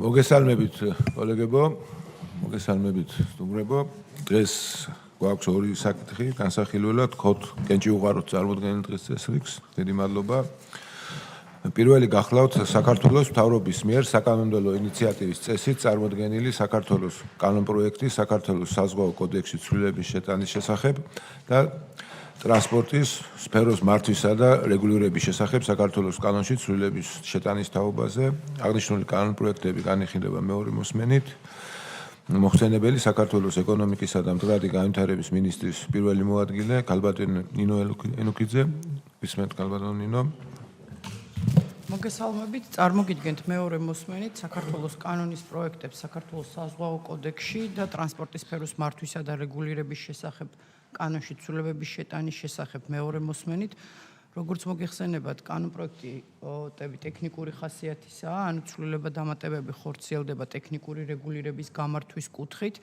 მოგესალმებით კოლეგებო, მოგესალმებით სტუმრებო. დღეს გვაქვს ორი საკითხი, განსახილველად გქოთ კენჭი უყაროთ წარმოდგენილ დღეს წესრიგს. დიდი მადლობა. პირველი გახლავთ საქართველოს მთავრობის მიერ საკანონმდებლო ინიციატივის წესით წარმოდგენილი საქართველოს კანონპროექტი საქართველოს საზღვაო კოდექსის ცვლილების შეტანის შესახებ და ტრანსპორტის სფეროს მართვისა და რეგულირების შესახებ საქართველოს კანონში ცვლილების შეტანის თაობაზე. აღნიშნული კანონპროექტები განიხილება მეორე მოსმენით. მოხსენებელი საქართველოს ეკონომიკისა და მდგრადი განვითარების მინისტრის პირველი მოადგილე ქალბატონი ნინო ენუქიძე. ისმენთ ქალბატონ ნინო. მოგესალმებით, წარმოგიდგენთ მეორე მოსმენით საქართველოს კანონის პროექტებს საქართველოს საზღვაო კოდექსში და ტრანსპორტის სფეროს მართვისა და რეგულირების შესახებ კანონში ცვლილებების შეტანის შესახებ მეორე მოსმენით. როგორც მოგეხსენებათ, კანონპროექტი ტექნიკური ხასიათისაა, ანუ ცვლილება დამატებები ხორციელდება ტექნიკური რეგულირების გამართვის კუთხით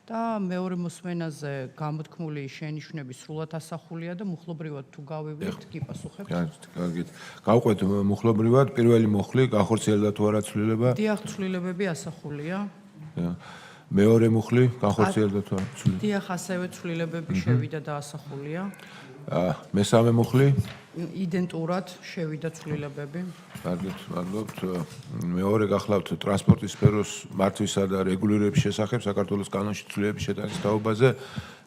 და მეორე მოსმენაზე გამოთქმული შენიშვნები სრულად ასახულია და მუხლობრივად თუ გავივლით, გიპასუხებთ. კარგით. გავყვეთ მუხლობრივად, პირველი მუხლი განხორციელდა თუ არა ცვლილება? დიახ, ცვლილებები ასახულია. მეორე მუხლი განხორციელდა თუ არა ცვლილება? დიახ, ასევე ცვლილებები შევიდა და ასახულია. მესამე მუხლი? იდენტურად შევიდა ცვლილებები. კარგით, მადლობთ. მეორე გახლავთ ტრანსპორტის სფეროს მართვისა და რეგულირების შესახებ საქართველოს კანონში ცვლილების შეტანის თაობაზე.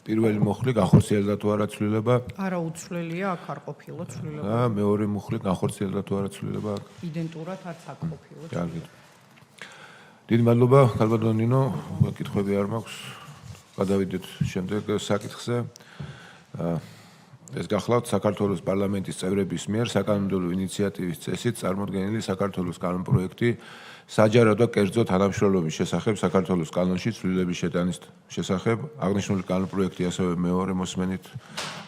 პირველი მუხლი განხორციელდა თუ არა ცვლილება? არა, უცვლელია, აქ არ ყოფილა ცვლილება. მეორე მუხლი განხორციელდა თუ არა ცვლილება? იდენტურად არც აქ ყოფილა. კარგით. დიდი მადლობა, ქალბატონ ნინო, კითხვები არ მაქვს. გადავიდეთ შემდეგ საკითხზე. ეს გახლავთ საქართველოს პარლამენტის წევრების მიერ საკანონმდებლო ინიციატივის წესით წარმოდგენილი საქართველოს კანონპროექტი საჯარო და კერძო თანამშრომლობის შესახებ საქართველოს კანონში ცვლილების შეტანის შესახებ. აღნიშნული კანონპროექტი ასევე მეორე მოსმენით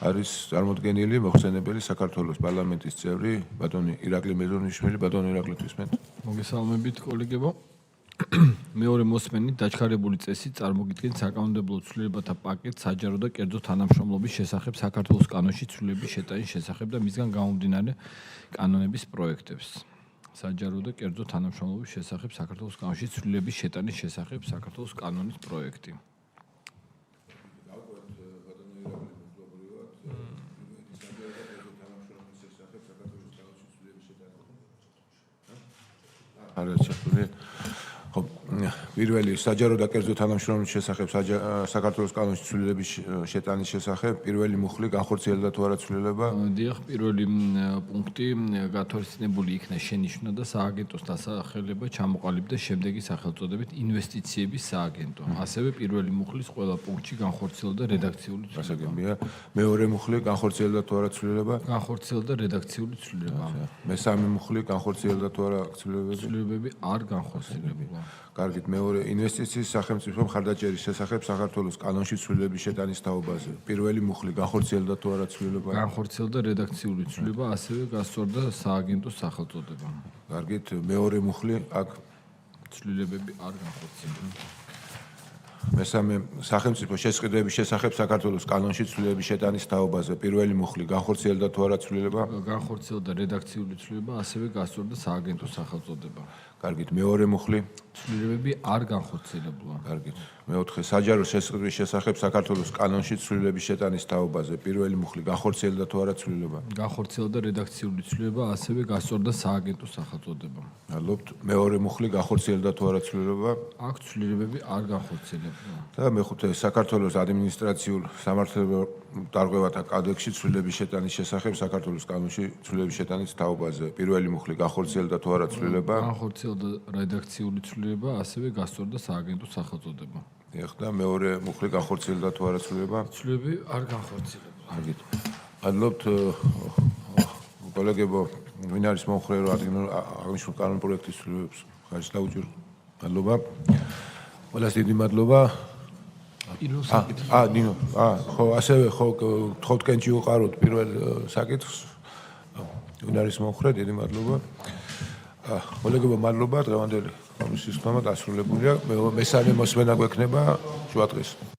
არის წარმოდგენილი. მოხსენებელი საქართველოს პარლამენტის წევრი ბატონი ირაკლი მეზონიშვილი. ბატონი ირაკლი, ისმენთ. მოგესალმებით კოლეგებო. მეორე მოსმენით დაჩქარებული წესით წარმოგიდგენთ საკანონმდებლო ცვლილებათა პაკეტს საჯარო და კერძო თანამშრომლობის შესახებ საქართველოს კანონში ცვლილების შეტანის შესახებ და მისგან გამომდინარე კანონების პროექტებს. საჯარო და კერძო თანამშრომლობის შესახებ საქართველოს კანონში ცვლილების შეტანის შესახებ საქართველოს კანონის პროექტი. პირველი საჯარო და კერძო თანამშრომლობის შესახებ საქართველოს კანონში ცვლილების შეტანის შესახებ პირველი მუხლი განხორციელდა თუ არა ცვლილება? დიახ, პირველი პუნქტი გათვალისწინებული იქნა შენიშვნა და სააგენტოს დასახელება ჩამოყალიბდა შემდეგი სახელწოდებით ინვესტიციების სააგენტო. ასევე პირველი მუხლის ყველა პუნქტში განხორციელდა რედაქციული ცვლილება. მეორე მუხლი განხორციელდა თუ არა ცვლილება? განხორციელდა რედაქციული ცვლილება. მესამე მუხლი განხორციელდა თუ არა ცვლილებები? ცვლილებები არ განხორციელებულა. კარგით, მეორე ინვესტიციის სახელმწიფო მხარდაჭერის შესახებ საქართველოს კანონში ცვლილების შეტანის თაობაზე. პირველი მუხლი განხორციელდა თუ არა ცვლილება? განხორციელდა რედაქციული ცვლილება, ასევე გასწორდა სააგენტოს სახელწოდება. კარგით, მეორე მუხლი აქ ცვლილებები არ განხორციელდა. მესამე სახელმწიფო შესყიდვების შესახებ საქართველოს კანონში ცვლილების შეტანის თაობაზე. პირველი მუხლი განხორციელდა თუ არა ცვლილება? განხორციელდა რედაქციული ცვლილება, ასევე გასწორდა სააგენტოს სახელწოდება. კარგით, მეორე მუხლი ცვლილებები არ განხორციელებულა. კარგით. მეოთხე საჯარო შესყიდვის შესახებ საქართველოს კანონში ცვლილების შეტანის თაობაზე. პირველი მუხლი განხორციელდა თუ არა ცვლილება? განხორციელდა რედაქციული ცვლილება, ასევე გასწორდა სააგენტოს სახელწოდება. მადლობთ. მეორე მუხლი განხორციელდა თუ არა ცვლილება? აქ ცვლილებები არ განხორციელებულა. და მეხუთე საქართველოს ადმინისტრაციულ სამართლებრივ დარღვევათა კოდექსში ცვლილების შეტანის შესახებ საქართველოს კანონში ცვლილების შეტანის თაობაზე. პირველი მუხლი განხორციელდა თუ არა ცვლილება? განხორციელდა რედაქციული ცვლილება, ასევე გასწორდა სააგენტოს სახელწოდება. ეხლა მეორე მუხლი განხორციელდა თუ არა ცვლილება? ცვლილებები არ განხორციელებულა. კარგით. მადლობთ კოლეგებო, ვინ არის მომხრე რომ აღნიშნულ კანონპროექტის ცვლილებებს ხარჯს დაუჭიროთ. მადლობა. ყველას დიდი მადლობა. პირველ საკითხს. ნინო, ხო, ასევე ხო, გთხოვთ კენჭი უყაროთ პირველ საკითხს. ვინ არის მომხრე, დიდი მადლობა. კოლეგებო, მადლობა, დღევანდელი კომისიის ხმა დასრულებულია. მესამე მოსმენა გვექნება შუა დღეს.